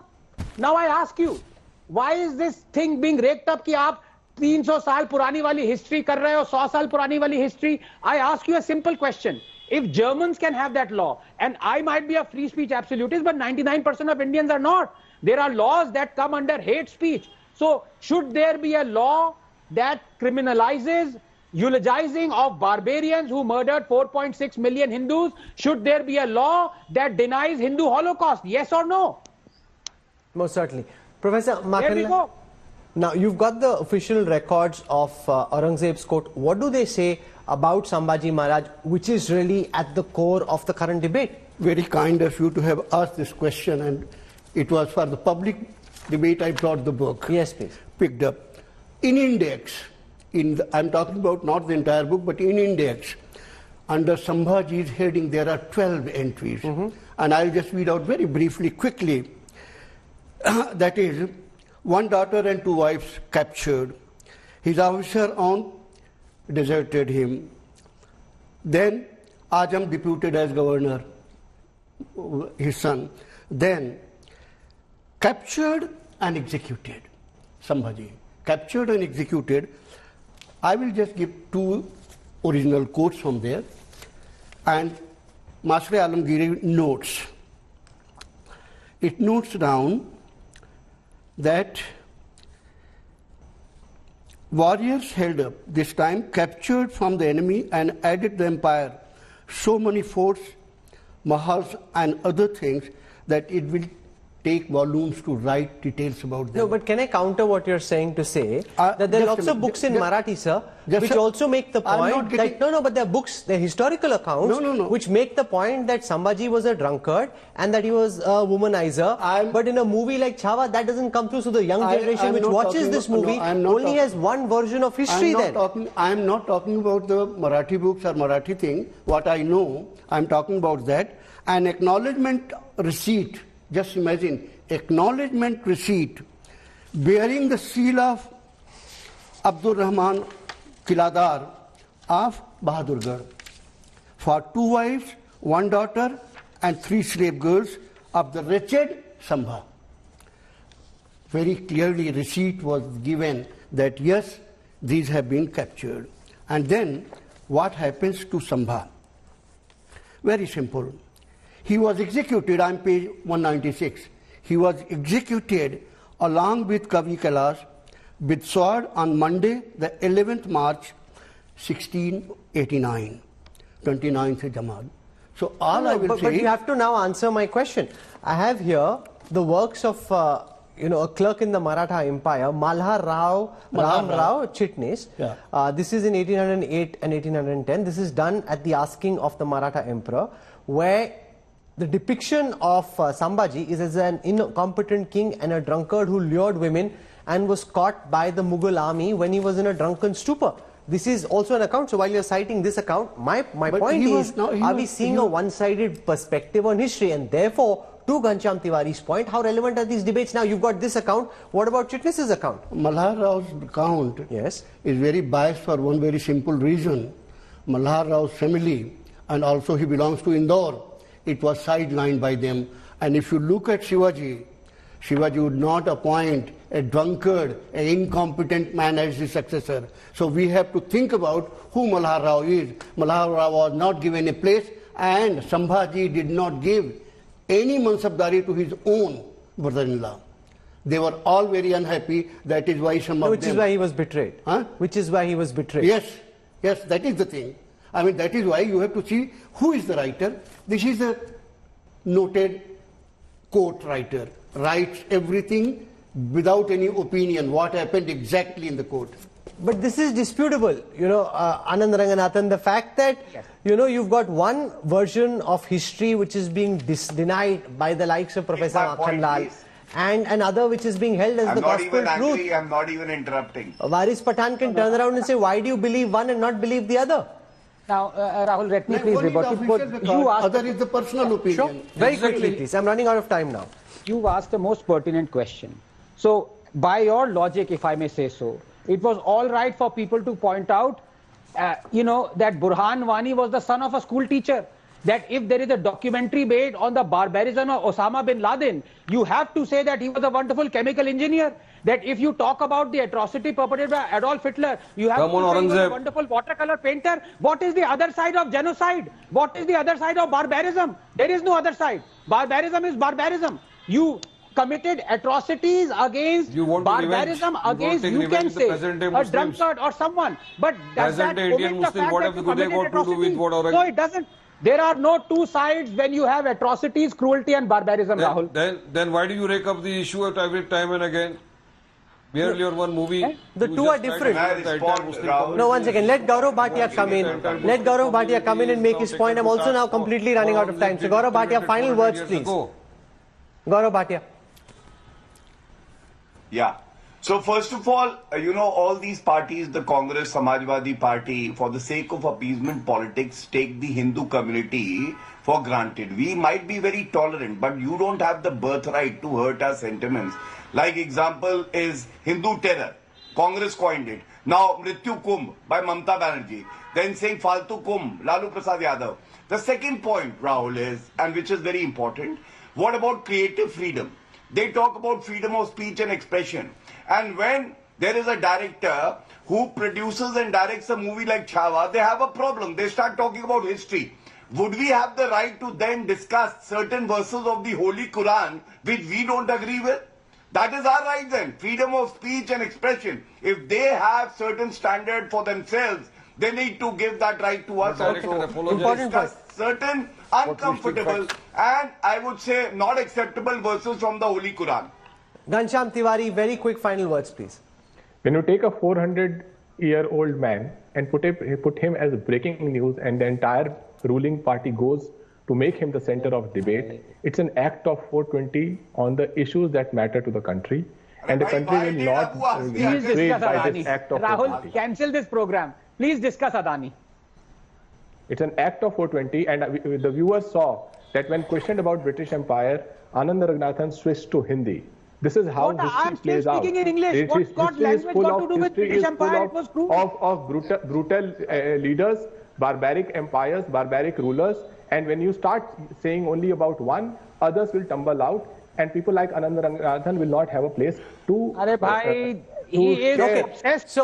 Now I ask you, why is this thing being raked up कि आप 300 साल पुरानी वाली history कर रहे हो, 100 साल पुरानी वाली history? I ask you a simple question. If Germans can have that law, and I might be a free speech absolutist, but 99% of Indians are not. There are laws that come under hate speech. So, should there be a law that criminalizes eulogizing of barbarians who murdered 4.6 million Hindus? Should there be a law that denies Hindu Holocaust? Yes or no? Most certainly. Professor Makhanla, there we go. Now, you've got the official records of Aurangzeb's court. What do they say about Sambhaji Maharaj, which is really at the core of the current debate? Very kind of you to have asked this question, and it was for the public debate I brought the book. Yes, please. Picked up. In index, I'm talking about not the entire book, but in index, under Sambhaji's heading, there are 12 entries. And I'll just read out very briefly, quickly. That is, 1 daughter and 2 wives captured. His officer on deserted him. Then Ajam deputed as governor, his son. Then captured and executed. Sambhaji. Captured and executed. I will just give 2 original quotes from there. And Master Alamgiri notes. It notes down that warriors held up, this time captured from the enemy and added the empire so many forts, mahals and other things that it will take volumes to write details about them. No, but can I counter what you're saying to say that there are lots of books in Marathi, sir, which also make the point that, but there are books, they're historical accounts, which make the point that Sambhaji was a drunkard and that he was a womanizer. But in a movie like Chhawa, that doesn't come through, so the young generation which watches this movie only has one version of history then. I'm not talking about the Marathi books or Marathi thing. What I know, I'm talking about that. An acknowledgement receipt. Just imagine, acknowledgement receipt bearing the seal of Abdul Rahman Kiladar of Bahadurgarh for 2 wives, 1 daughter and 3 slave girls of the wretched Sambha. Very clearly receipt was given that yes, these have been captured. And then what happens to Sambha? Very simple. He was executed on page 196. He was executed along with Kavi Kailash with sword on Monday, the 11th March, 1689, 29th Jamad. So all I will say... But you have to now answer my question. I have here the works of a clerk in the Maratha Empire, Malhar Rao, Ram Rao Chitnis. Yeah. This is in 1808 and 1810. This is done at the asking of the Maratha Emperor, where the depiction of Sambhaji is as an incompetent king and a drunkard who lured women and was caught by the Mughal army when he was in a drunken stupor. This is also an account. So while you're citing this account, my point is, are we seeing a one-sided perspective on history? And therefore, to Ghanshyam Tiwari's point, how relevant are these debates now? You've got this account. What about Chitnis's account? Malhar Rao's account is very biased for one very simple reason. Malhar Rao's family, and also he belongs to Indore, it was sidelined by them. And if you look at Shivaji, Shivaji would not appoint a drunkard, an incompetent man as his successor. So we have to think about who Malhar Rao is. Malhar Rao was not given a place, and Sambhaji did not give any mansabdari to his own brother-in-law. They were all very unhappy. That is why some of them... Which is why he was betrayed. Huh? Which is why he was betrayed. Yes, yes, that is the thing. I mean, that is why you have to see who is the writer. This is a noted court writer. Writes everything without any opinion, what happened exactly in the court. But this is disputable, you know, Anand Ranganathan, the fact that, you know, you've got one version of history which is being denied by the likes of Professor Kanwal, and another which is being held as the gospel truth. I'm not even interrupting. Waris Pathan can turn around and say, why do you believe one and not believe the other? Now, Rahul, let me please rebut. You asked other is the personal opinion. Sure. Very quickly, please. I'm running out of time now. You asked the most pertinent question. So, by your logic, if I may say so, it was all right for people to point out, you know, that Burhan Wani was the son of a school teacher. That if there is a documentary made on the barbarism of Osama bin Laden, you have to say that he was a wonderful chemical engineer. That if you talk about the atrocity perpetrated by Adolf Hitler, you have to say he was a wonderful watercolor painter. What is the other side of genocide? What is the other side of barbarism? There is no other side. Barbarism is barbarism. You committed atrocities against barbarism, against, you can say, a drunkard or someone. But does that omit the fact that you committed atrocities? No, it doesn't. There are no two sides when you have atrocities, cruelty and barbarism, Rahul. Then why do you rake up the issue at every time and again? Merely on one movie. The two are different. No, one second. Let Gaurav Bhatia come in. Let Gaurav Bhatia come in and make his point. I'm also now completely running out of time. So Gaurav Bhatia, final words, please. Gaurav Bhatia. Yeah. So first of all, you know, all these parties, the Congress, Samajwadi Party, for the sake of appeasement politics, take the Hindu community for granted. We might be very tolerant, but you don't have the birthright to hurt our sentiments. Like example is Hindu terror. Congress coined it. Now Mrityu Kumbh by Mamata Banerjee. Then saying Faltu Kumbh, Lalu Prasad Yadav. The second point, Rahul, is, and which is very important, what about creative freedom? They talk about freedom of speech and expression. And when there is a director who produces and directs a movie like Chhawa, they have a problem. They start talking about history. Would we have the right to then discuss certain verses of the Holy Quran which we don't agree with? That is our right then. Freedom of speech and expression. If they have certain standard for themselves, they need to give that right to us also. Important point. Certain uncomfortable and I would say not acceptable verses from the Holy Quran. Ghanshyam Tiwari, very quick final words, please. When you take a 400-year-old man and put him as breaking news, and the entire ruling party goes to make him the center of debate, it's an act of 420 on the issues that matter to the country. And the country will not be swayed by this act of 420. Rahul, cancel this program. Please discuss Adani. It's an act of 420, and the viewers saw that when questioned about British Empire, Anand Ranganathan switched to Hindi. This is how history plays out. Speaking in English. What's got language got to do with British Empire? It was true. Of brutal leaders, barbaric empires, barbaric rulers. And when you start saying only about one, others will tumble out. And people like Anand Ranganathan will not have a place to... He is obsessed. So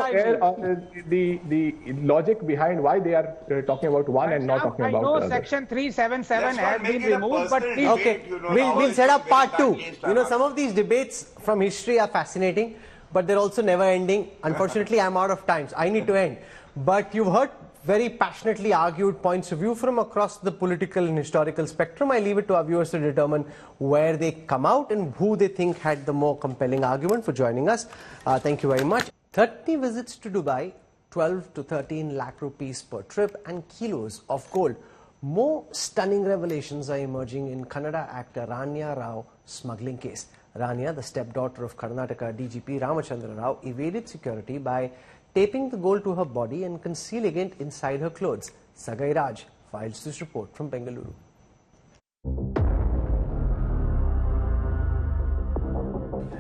the logic behind why they are talking about one and not talking about the other. I know Section 377 has been removed, but please. Okay, we'll set up part 2. You know, some of these debates from history are fascinating, but they're also never ending. Unfortunately, I'm out of time, so I need to end. But you've heard very passionately argued points of view from across the political and historical spectrum. I leave it to our viewers to determine where they come out and who they think had the more compelling argument. For joining us, thank you very much. 30 visits to Dubai, 12 to 13 lakh rupees per trip, and kilos of gold. More stunning revelations are emerging in Kannada actor Rania Rao smuggling case. Rania, the stepdaughter of Karnataka DGP Ramachandra Rao, evaded security by taping the gold to her body and concealing it inside her clothes. Sagai Raj files this report from Bengaluru.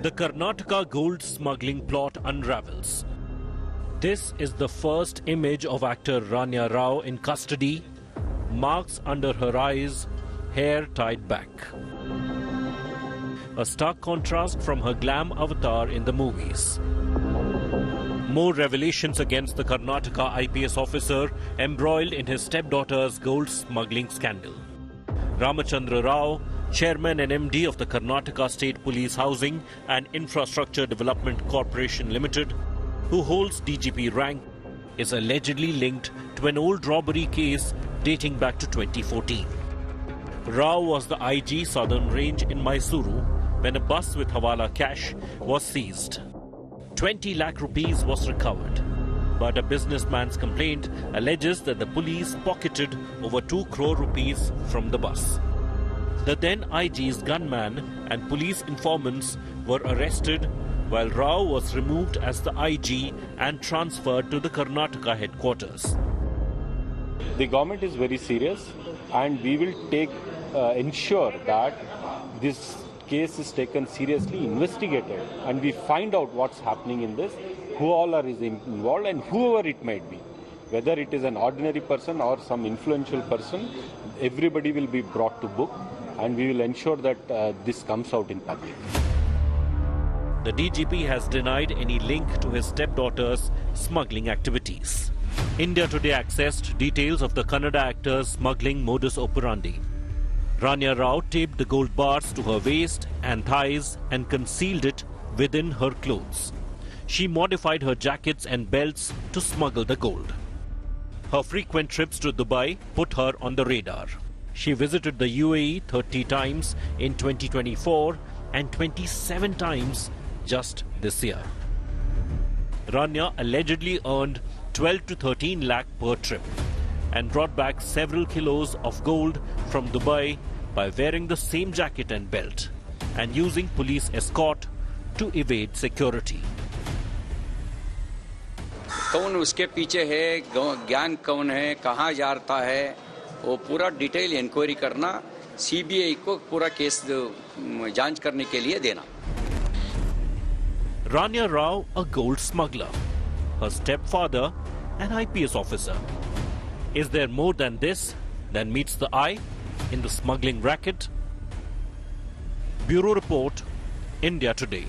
The Karnataka gold smuggling plot unravels. This is the first image of actor Rania Rao in custody. Marks under her eyes, hair tied back. A stark contrast from her glam avatar in the movies. More revelations against the Karnataka IPS officer embroiled in his stepdaughter's gold smuggling scandal. Ramachandra Rao, Chairman and MD of the Karnataka State Police Housing and Infrastructure Development Corporation Limited, who holds DGP rank, is allegedly linked to an old robbery case dating back to 2014. Rao was the IG Southern Range in Mysuru when a bus with Hawala cash was seized. 20 lakh rupees was recovered, but a businessman's complaint alleges that the police pocketed over 2 crore rupees from the bus. The then IG's gunman and police informants were arrested, while Rao was removed as the IG and transferred to the Karnataka headquarters. The government is very serious, and we will ensure that this case is taken seriously, investigated, and we find out what's happening in this, who all are involved, and whoever it might be. Whether it is an ordinary person or some influential person, everybody will be brought to book, and we will ensure that this comes out in public. The DGP has denied any link to his stepdaughter's smuggling activities. India Today accessed details of the Kannada actor's smuggling modus operandi. Rania Rao taped the gold bars to her waist and thighs and concealed it within her clothes. She modified her jackets and belts to smuggle the gold. Her frequent trips to Dubai put her on the radar. She visited the UAE 30 times in 2024 and 27 times just this year. Ranya allegedly earned 12 to 13 lakh per trip and brought back several kilos of gold from Dubai by wearing the same jacket and belt and using police escort to evade security. कौन उसके पीछे है, gang कौन है, कहाँ जाता है, वो पूरा डिटेल इंक्वायरी करना, सीबीआई को पूरा केस जांच करने के लिए देना. Rania Rao, a gold smuggler, her stepfather, an IPS officer. Is there more than this that meets the eye in the smuggling racket? Bureau Report, India Today.